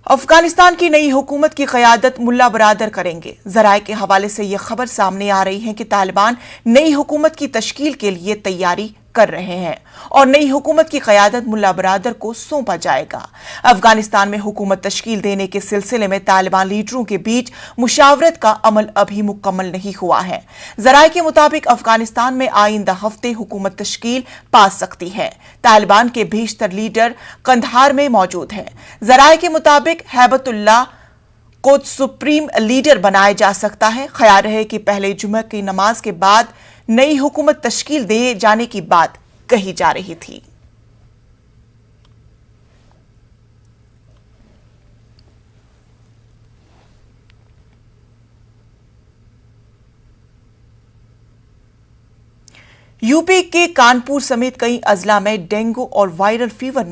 अफगानिस्तान की नई हुकूमत की क़यादत मुल्ला बरादर करेंगे। ज़राए के हवाले से यह खबर सामने आ रही है कि तालिबान नई हुकूमत की तश्कील के लिए तैयारी कर रहे हैं और नई हुकूमत की क़यादत मुल्ला बरादर को सौंपा जाएगा। अफगानिस्तान में हुकूमत तश्कील देने के सिलसिले में तालिबान लीडरों के बीच मुशावरत का अमल अभी मुकम्मल नहीं हुआ है। ज़राए के मुताबिक अफगानिस्तान में आइंदा हफ्ते हुकूमत तश्कील पा सकती है। तालिबान के बेशतर लीडर कंधार में मौजूद हैं। ज़राए के मुताबिक हैबतुल्लाह को सुप्रीम लीडर बनाया जा सकता है। ख्याल है कि पहले जुमे की नमाज के बाद नई हुकूमत तश्कील दिए जाने की बात कही जा रही थी। यूपी के कानपुर समेत कई अजला में डेंगू और वायरल फीवर